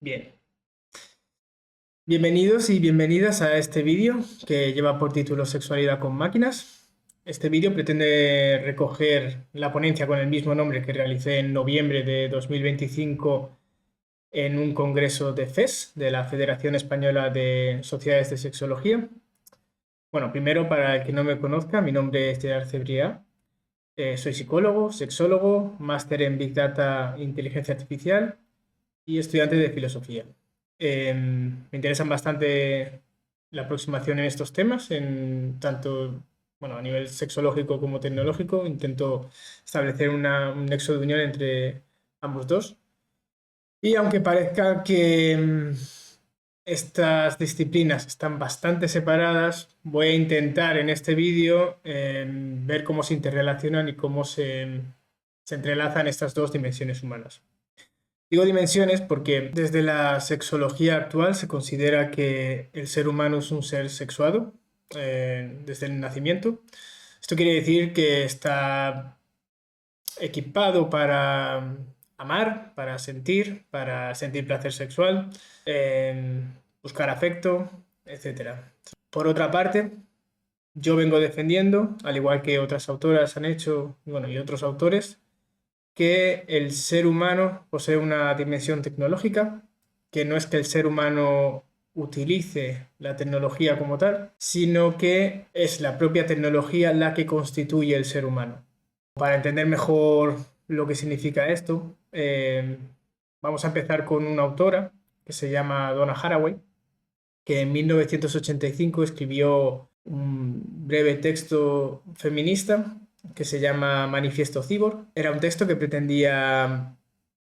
Bien, bienvenidos y bienvenidas a este vídeo que lleva por título Sexualidad con máquinas. Este vídeo pretende recoger la ponencia con el mismo nombre que realicé en noviembre de 2025 en un congreso de FES, de la Federación Española de Sociedades de Sexología. Bueno, primero, para el que no me conozca, mi nombre es Gerard Cebrià. Soy psicólogo, sexólogo, máster en Big Data e Inteligencia Artificial y estudiante de filosofía. Me interesan bastante la aproximación en estos temas, en tanto a nivel sexológico como tecnológico. Intento establecer un nexo de unión entre ambos dos. Y aunque parezca que estas disciplinas están bastante separadas, voy a intentar en este vídeo ver cómo se interrelacionan y cómo se entrelazan estas dos dimensiones humanas. Digo dimensiones porque desde la sexología actual se considera que el ser humano es un ser sexuado desde el nacimiento. Esto quiere decir que está equipado para amar, para sentir placer sexual, buscar afecto, etc. Por otra parte, yo vengo defendiendo, al igual que otras autoras han hecho, y otros autores, que el ser humano posee una dimensión tecnológica, que no es que el ser humano utilice la tecnología como tal, sino que es la propia tecnología la que constituye el ser humano. Para entender mejor lo que significa esto, vamos a empezar con una autora que se llama Donna Haraway, que en 1985 escribió un breve texto feminista que se llama Manifiesto Cyborg. Era un texto que pretendía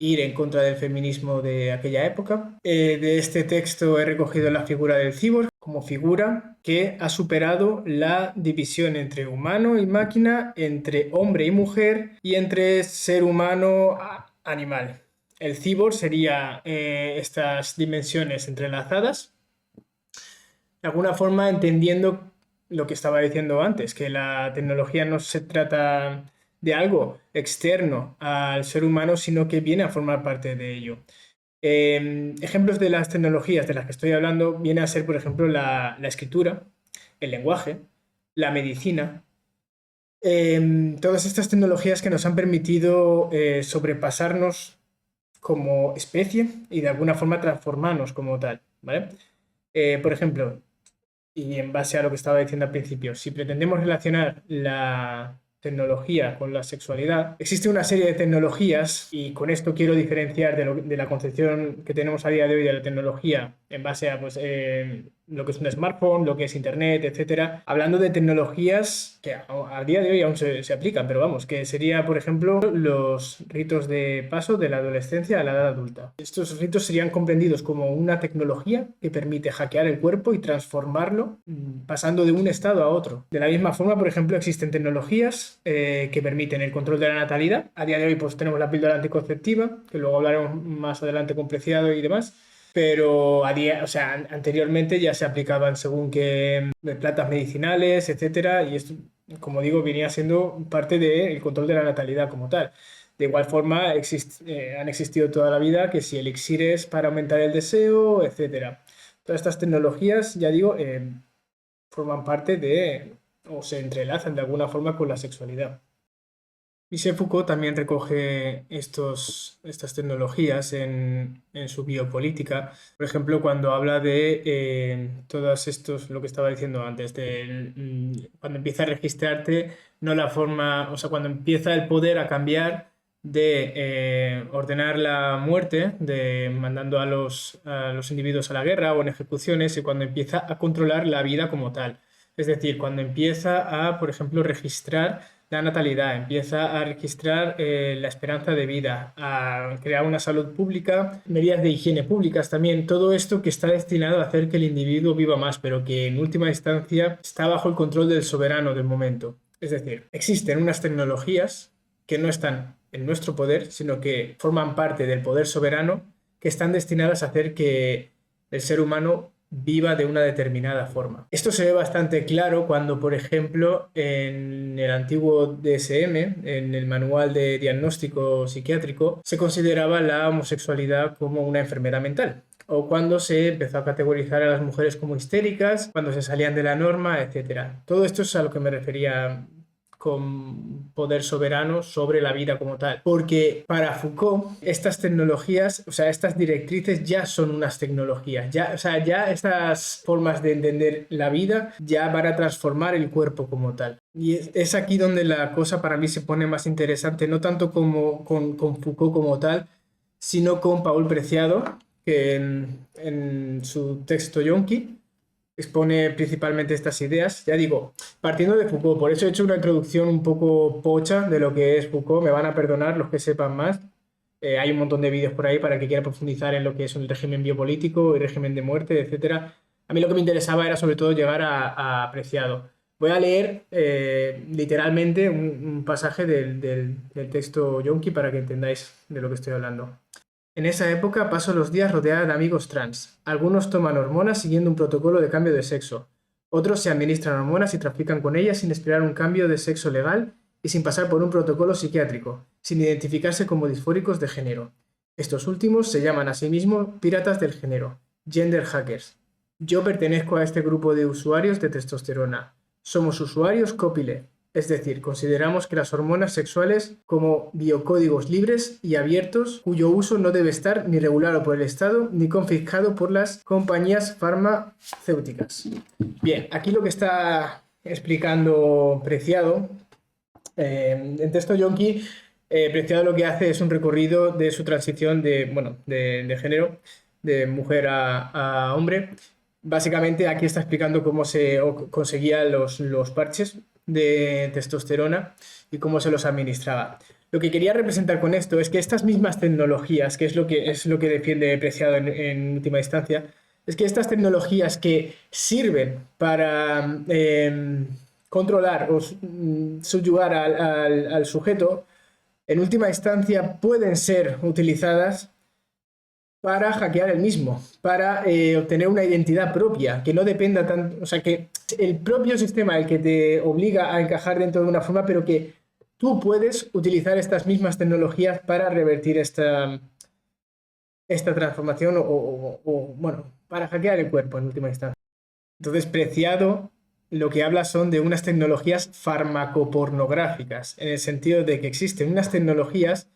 ir en contra del feminismo de aquella época. De este texto he recogido la figura del cyborg como figura que ha superado la división entre humano y máquina, entre hombre y mujer y entre ser humano animal. El cyborg sería estas dimensiones entrelazadas, de alguna forma entendiendo lo que estaba diciendo antes, que la tecnología no se trata de algo externo al ser humano, sino que viene a formar parte de ello. Ejemplos de las tecnologías de las que estoy hablando viene a ser, por ejemplo, la escritura, el lenguaje, la medicina. Todas estas tecnologías que nos han permitido sobrepasarnos como especie y de alguna forma transformarnos como tal, ¿vale? Por ejemplo, y en base a lo que estaba diciendo al principio, si pretendemos relacionar la tecnología con la sexualidad, existe una serie de tecnologías y con esto quiero diferenciar de la concepción que tenemos a día de hoy de la tecnología en base a lo que es un smartphone, lo que es internet, etcétera, hablando de tecnologías que a día de hoy aún se aplican, pero vamos, que sería, por ejemplo, los ritos de paso de la adolescencia a la edad adulta. Estos ritos serían comprendidos como una tecnología que permite hackear el cuerpo y transformarlo pasando de un estado a otro. De la misma forma, por ejemplo, existen tecnologías que permiten el control de la natalidad. A día de hoy pues tenemos la píldora anticonceptiva, que luego hablaremos más adelante con Preciado y demás. Pero anteriormente ya se aplicaban según qué plantas medicinales, etcétera, y esto, como digo, venía siendo parte del control de la natalidad como tal. De igual forma, han existido toda la vida que si elixires para aumentar el deseo, etcétera. Todas estas tecnologías, ya digo, forman parte de o se entrelazan de alguna forma con la sexualidad. Michel Foucault también recoge estas tecnologías en su biopolítica. Por ejemplo, cuando habla de todos estos, lo que estaba diciendo antes, cuando empieza a registrarte, no la forma, o sea, cuando empieza el poder a cambiar de ordenar la muerte, mandando a los individuos a la guerra o en ejecuciones, y cuando empieza a controlar la vida como tal. Es decir, cuando empieza a, por ejemplo, registrar la natalidad, empieza a registrar la esperanza de vida, a crear una salud pública, medidas de higiene públicas también, todo esto que está destinado a hacer que el individuo viva más, pero que en última instancia está bajo el control del soberano del momento. Es decir, existen unas tecnologías que no están en nuestro poder, sino que forman parte del poder soberano, que están destinadas a hacer que el ser humano viva de una determinada forma. Esto se ve bastante claro cuando, por ejemplo, en el antiguo DSM, en el Manual de Diagnóstico Psiquiátrico, se consideraba la homosexualidad como una enfermedad mental, o cuando se empezó a categorizar a las mujeres como histéricas, cuando se salían de la norma, etc. Todo esto es a lo que me refería con poder soberano sobre la vida como tal. Porque para Foucault, estas tecnologías, o sea, estas directrices ya son unas tecnologías. Ya, o sea, ya estas formas de entender la vida ya van a transformar el cuerpo como tal. Y es aquí donde la cosa para mí se pone más interesante, no tanto como con Foucault como tal, sino con Paul Preciado, que en su texto Yonki expone principalmente estas ideas, ya digo, partiendo de Foucault. Por eso he hecho una introducción un poco pocha de lo que es Foucault, me van a perdonar los que sepan más. Hay un montón de vídeos por ahí para que quiera profundizar en lo que es el régimen biopolítico, el régimen de muerte, etcétera. A mí lo que me interesaba era sobre todo llegar a Preciado. Voy a leer literalmente un pasaje del texto Yonki para que entendáis de lo que estoy hablando. En esa época paso los días rodeada de amigos trans. Algunos toman hormonas siguiendo un protocolo de cambio de sexo. Otros se administran hormonas y trafican con ellas sin esperar un cambio de sexo legal y sin pasar por un protocolo psiquiátrico, sin identificarse como disfóricos de género. Estos últimos se llaman a sí mismos piratas del género, gender hackers. Yo pertenezco a este grupo de usuarios de testosterona. Somos usuarios copyleft. Es decir, consideramos que las hormonas sexuales como biocódigos libres y abiertos cuyo uso no debe estar ni regulado por el Estado ni confiscado por las compañías farmacéuticas. Bien, aquí lo que está explicando Preciado, en texto Yonki, Preciado lo que hace es un recorrido de su transición de género, de mujer a hombre. Básicamente aquí está explicando cómo se conseguían los parches de testosterona y cómo se los administraba. Lo que quería representar con esto es que estas mismas tecnologías, que es lo que defiende Preciado en última instancia, es que estas tecnologías que sirven para controlar o subyugar al sujeto, en última instancia pueden ser utilizadas para hackear el mismo, para obtener una identidad propia, que no dependa tanto, o sea, que el propio sistema el que te obliga a encajar dentro de una forma, pero que tú puedes utilizar estas mismas tecnologías para revertir esta transformación bueno, para hackear el cuerpo en última instancia. Entonces, Preciado lo que habla son de unas tecnologías farmacopornográficas, en el sentido de que existen unas tecnologías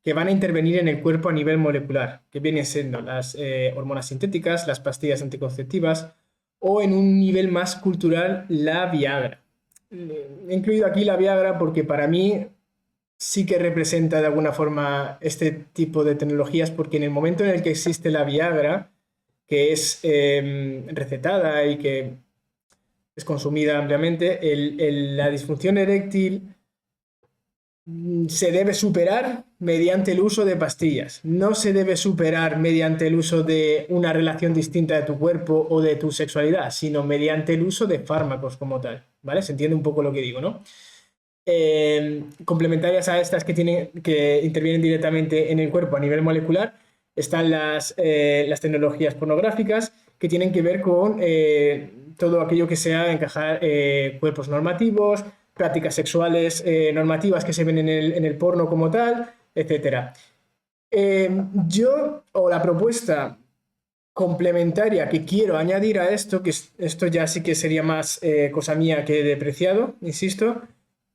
que van a intervenir en el cuerpo a nivel molecular, que vienen siendo las hormonas sintéticas, las pastillas anticonceptivas o en un nivel más cultural la Viagra. He incluido aquí la Viagra porque para mí sí que representa de alguna forma este tipo de tecnologías, porque en el momento en el que existe la Viagra, que es recetada y que es consumida ampliamente, la disfunción eréctil se debe superar mediante el uso de pastillas. No se debe superar mediante el uso de una relación distinta de tu cuerpo o de tu sexualidad, sino mediante el uso de fármacos como tal, ¿vale? Se entiende un poco lo que digo, ¿no? Complementarias a estas que intervienen directamente en el cuerpo a nivel molecular, están las tecnologías pornográficas que tienen que ver con todo aquello que sea encajar cuerpos normativos, prácticas sexuales normativas que se ven en el porno como tal, etc. La propuesta complementaria que quiero añadir a esto, que esto ya sí que sería más cosa mía que de Preciado, insisto,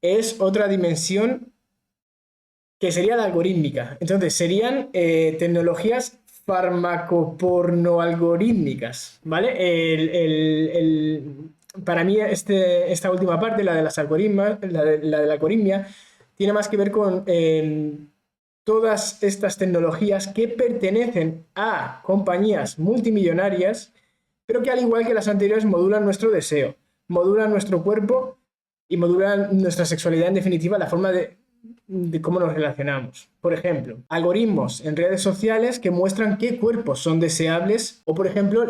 es otra dimensión que sería la algorítmica. Entonces, serían tecnologías farmacopornoalgorítmicas, ¿vale? Para mí esta última parte, la de las algoritmas, la de la algoritmia, tiene más que ver con todas estas tecnologías que pertenecen a compañías multimillonarias, pero que al igual que las anteriores modulan nuestro deseo, modulan nuestro cuerpo y modulan nuestra sexualidad, en definitiva, la forma de cómo nos relacionamos. Por ejemplo, algoritmos en redes sociales que muestran qué cuerpos son deseables, o por ejemplo,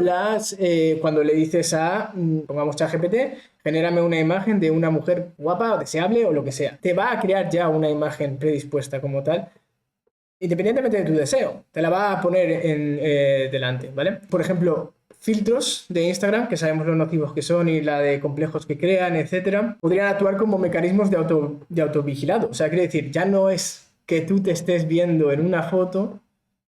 cuando le dices pongamos ChatGPT, genérame una imagen de una mujer guapa o deseable o lo que sea. Te va a crear ya una imagen predispuesta como tal, independientemente de tu deseo. Te la va a poner delante, ¿vale? Por ejemplo, filtros de Instagram, que sabemos lo nocivos que son y la de complejos que crean, etcétera, podrían actuar como mecanismos de autovigilado. O sea, quiere decir, ya no es que tú te estés viendo en una foto,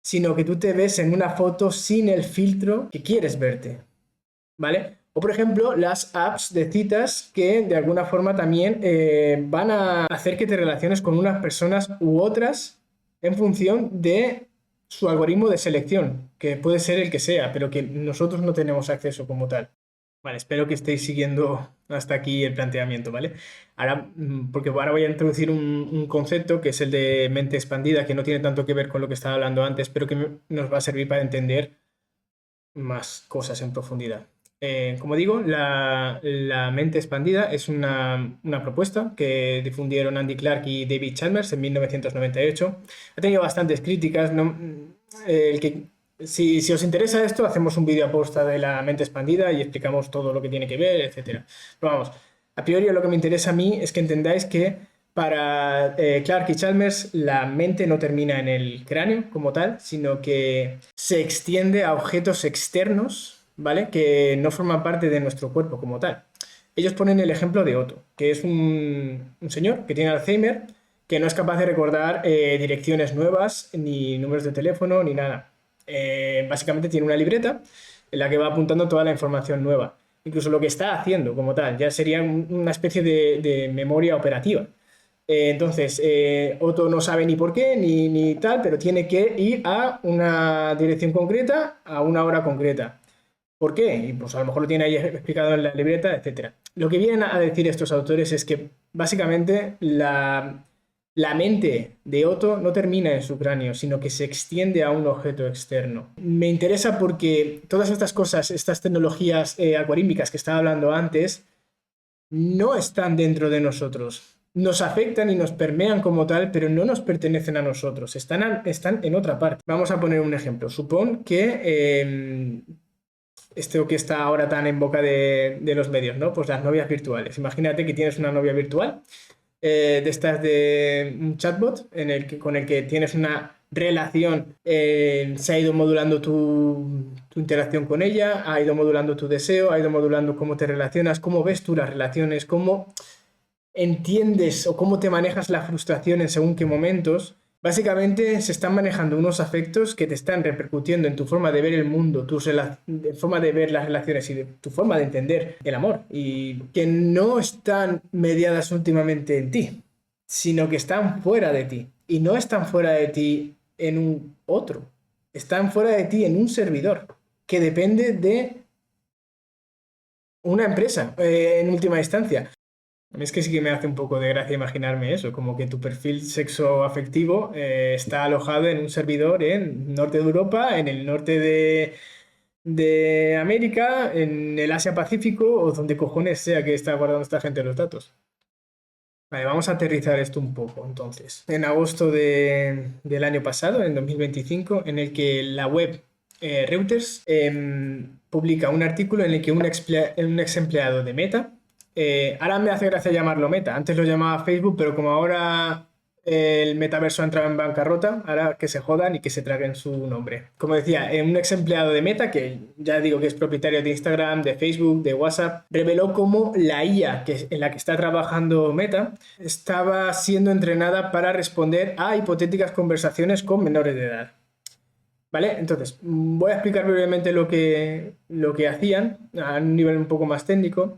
sino que tú te ves en una foto sin el filtro que quieres verte, ¿vale? O por ejemplo, las apps de citas que de alguna forma también van a hacer que te relaciones con unas personas u otras en función de su algoritmo de selección, que puede ser el que sea, pero que nosotros no tenemos acceso como tal. Vale, espero que estéis siguiendo hasta aquí el planteamiento, ¿vale? Ahora, porque ahora voy a introducir un concepto que es el de mente expandida, que no tiene tanto que ver con lo que estaba hablando antes, pero que nos va a servir para entender más cosas en profundidad. Como digo, la mente expandida es una propuesta que difundieron Andy Clark y David Chalmers en 1998. Ha tenido bastantes críticas. No, si os interesa esto, hacemos un vídeo aposta de la mente expandida y explicamos todo lo que tiene que ver, etc. Pero vamos, a priori lo que me interesa a mí es que entendáis que para Clark y Chalmers, la mente no termina en el cráneo como tal, sino que se extiende a objetos externos, ¿vale? Que no forman parte de nuestro cuerpo como tal. Ellos ponen el ejemplo de Otto, que es un señor que tiene Alzheimer, que no es capaz de recordar direcciones nuevas, ni números de teléfono, ni nada. Básicamente tiene una libreta en la que va apuntando toda la información nueva. Incluso lo que está haciendo como tal, ya sería una especie de memoria operativa. Entonces, Otto no sabe ni por qué ni tal, pero tiene que ir a una dirección concreta a una hora concreta. ¿Por qué? Y pues a lo mejor lo tiene ahí explicado en la libreta, etcétera. Lo que vienen a decir estos autores es que básicamente la mente de Otto no termina en su cráneo, sino que se extiende a un objeto externo. Me interesa porque todas estas cosas, estas tecnologías algorítmicas que estaba hablando antes, no están dentro de nosotros. Nos afectan y nos permean como tal, pero no nos pertenecen a nosotros. Están en otra parte. Vamos a poner un ejemplo. Supón que esto que está ahora tan en boca de los medios, ¿no? Pues las novias virtuales. Imagínate que tienes una novia virtual de estas de un chatbot con el que tienes una relación, se ha ido modulando tu interacción con ella, ha ido modulando tu deseo, ha ido modulando cómo te relacionas, cómo ves tú las relaciones, cómo entiendes o cómo te manejas la frustración en según qué momentos. Básicamente se están manejando unos afectos que te están repercutiendo en tu forma de ver el mundo, tu forma de ver las relaciones y tu forma de entender el amor, y que no están mediadas últimamente en ti, sino que están fuera de ti. Y no están fuera de ti en un otro, están fuera de ti en un servidor que depende de una empresa, en última instancia. A mí es que sí que me hace un poco de gracia imaginarme eso, como que tu perfil sexoafectivo está alojado en un servidor en norte de Europa, en el norte de América, en el Asia Pacífico o donde cojones sea que está guardando esta gente los datos. Vale, vamos a aterrizar esto un poco entonces. En agosto del año pasado, en 2025, en el que la web Reuters publica un artículo en el que un ex empleado de Meta, ahora me hace gracia llamarlo Meta, antes lo llamaba Facebook, pero como ahora el metaverso ha entrado en bancarrota, ahora que se jodan y que se traguen su nombre. Como decía, un ex empleado de Meta, que ya digo que es propietario de Instagram, de Facebook, de WhatsApp, reveló cómo la IA en la que está trabajando Meta estaba siendo entrenada para responder a hipotéticas conversaciones con menores de edad. ¿Vale? Entonces, voy a explicar brevemente lo que hacían a un nivel un poco más técnico.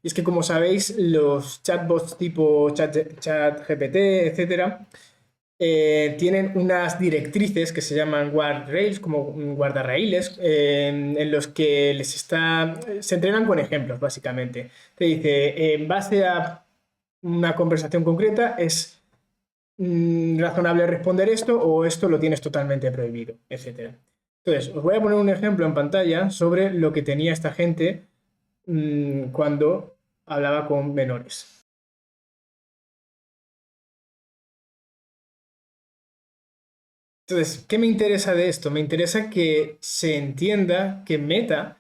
Y es que, como sabéis, los chatbots tipo ChatGPT, etcétera, tienen unas directrices que se llaman guardrails, como guardarraíles, en los que se entrenan con ejemplos, básicamente. Te dice, en base a una conversación concreta, es razonable responder esto o esto lo tienes totalmente prohibido, etcétera. Entonces, os voy a poner un ejemplo en pantalla sobre lo que tenía esta gente cuando hablaba con menores. Entonces, ¿qué me interesa de esto? Me interesa que se entienda que Meta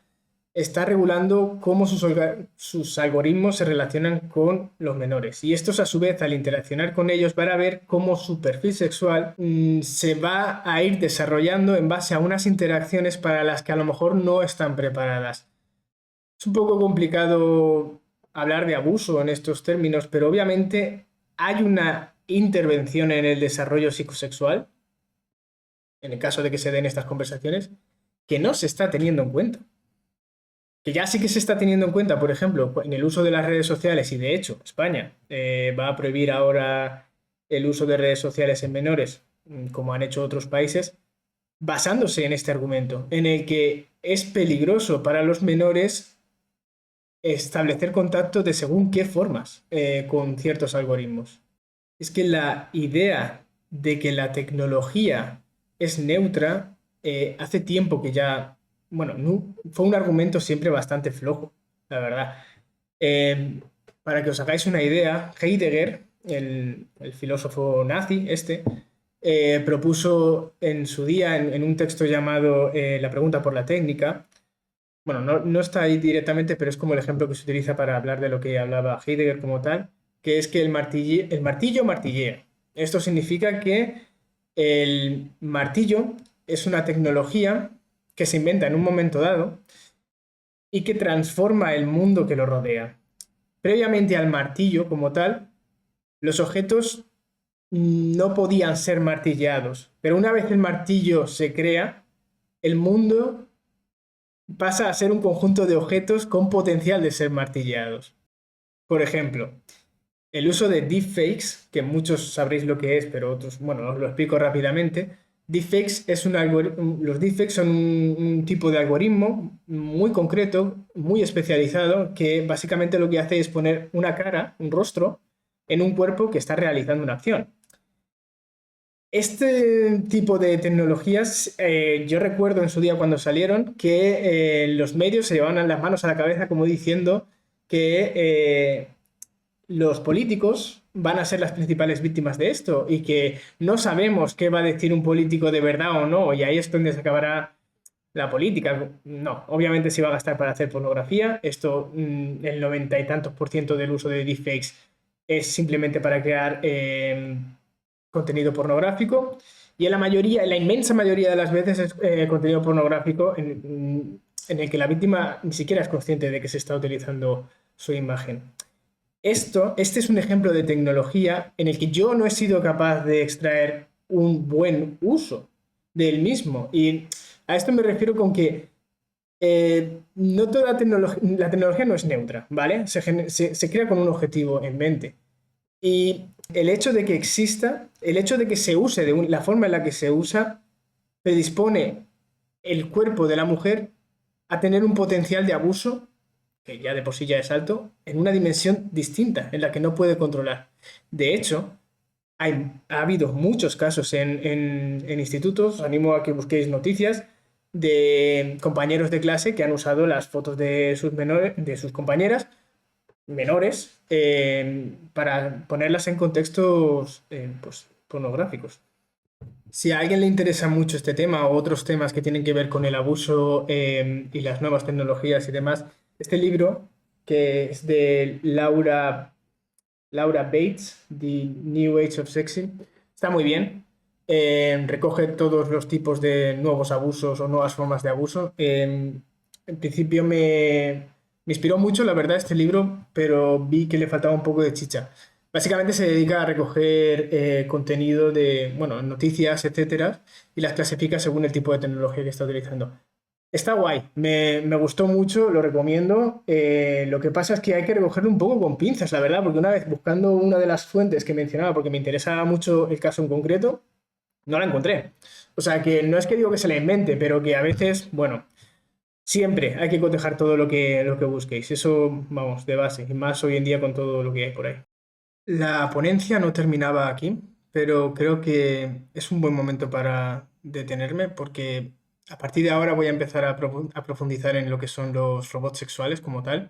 está regulando cómo sus algoritmos se relacionan con los menores. Y estos, a su vez, al interaccionar con ellos, van a ver cómo su perfil sexual se va a ir desarrollando en base a unas interacciones para las que a lo mejor no están preparadas. Es un poco complicado hablar de abuso en estos términos, pero obviamente hay una intervención en el desarrollo psicosexual, en el caso de que se den estas conversaciones, que no se está teniendo en cuenta. Que ya sí que se está teniendo en cuenta, por ejemplo, en el uso de las redes sociales, y de hecho España va a prohibir ahora el uso de redes sociales en menores, como han hecho otros países, basándose en este argumento, en el que es peligroso para los menores establecer contacto de según qué formas con ciertos algoritmos. Es que la idea de que la tecnología es neutra hace tiempo que ya, bueno, fue un argumento siempre bastante flojo, la verdad. Eh, para que os hagáis una idea, Heidegger, el filósofo nazi propuso en su día, en un texto llamado La pregunta por la técnica, bueno, no está ahí directamente, pero es como el ejemplo que se utiliza para hablar de lo que hablaba Heidegger como tal, que es que el martillo martillea. Esto significa que el martillo es una tecnología que se inventa en un momento dado y que transforma el mundo que lo rodea. Previamente al martillo como tal, los objetos no podían ser martilleados, pero una vez el martillo se crea, el mundo pasa a ser un conjunto de objetos con potencial de ser martilleados. Por ejemplo, el uso de deepfakes, que muchos sabréis lo que es, pero otros, bueno, os lo explico rápidamente. Deepfakes es los deepfakes son un tipo de algoritmo muy concreto, muy especializado, que básicamente lo que hace es poner una cara, un rostro, en un cuerpo que está realizando una acción. Este tipo de tecnologías, yo recuerdo en su día cuando salieron que los medios se llevaban las manos a la cabeza como diciendo que los políticos van a ser las principales víctimas de esto y que no sabemos qué va a decir un político de verdad o no, y ahí es donde se acabará la política. No, obviamente se va a gastar para hacer pornografía. Esto, el 90 y tantos por ciento del uso de deepfakes es simplemente para crear contenido pornográfico. Y en la inmensa mayoría de las veces es contenido pornográfico en el que la víctima ni siquiera es consciente de que se está utilizando su imagen. Este es un ejemplo de tecnología en el que yo no he sido capaz de extraer un buen uso del mismo. Y a esto me refiero con que no toda la tecnología no es neutra, ¿vale? Se crea con un objetivo en mente. Y el hecho de que exista, el hecho de que se use de la forma en la que se usa, predispone el cuerpo de la mujer a tener un potencial de abuso, que ya de por sí ya es alto, en una dimensión distinta, en la que no puede controlar. De hecho, ha habido muchos casos en institutos, os animo a que busquéis noticias, de compañeros de clase que han usado las fotos de sus compañeras menores para ponerlas en contextos pues, pornográficos. Si a alguien le interesa mucho este tema o otros temas que tienen que ver con el abuso y las nuevas tecnologías y demás, este libro, que es de Laura Bates, The New Age of Sexy, está muy bien. Recoge todos los tipos de nuevos abusos o nuevas formas de abuso. En principio me inspiró mucho, la verdad, este libro, pero vi que le faltaba un poco de chicha. Básicamente se dedica a recoger contenido de, bueno, noticias, etcétera, y las clasifica según el tipo de tecnología que está utilizando. Está guay, me gustó mucho, lo recomiendo. Lo que pasa es que hay que recogerlo un poco con pinzas, la verdad, porque una vez buscando una de las fuentes que mencionaba, porque me interesaba mucho el caso en concreto, no la encontré. O sea que no es que digo que se la invente, pero que a veces, bueno, siempre hay que cotejar todo lo que busquéis. Eso, vamos, de base, y más hoy en día con todo lo que hay por ahí. La ponencia no terminaba aquí, pero creo que es un buen momento para detenerme porque a partir de ahora voy a empezar a profundizar en lo que son los robots sexuales como tal.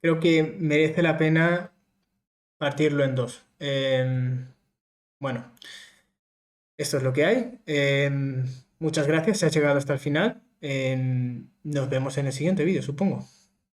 Creo que merece la pena partirlo en dos. Bueno, esto es lo que hay. Muchas gracias, si has llegado hasta el final. Nos vemos en el siguiente vídeo, supongo.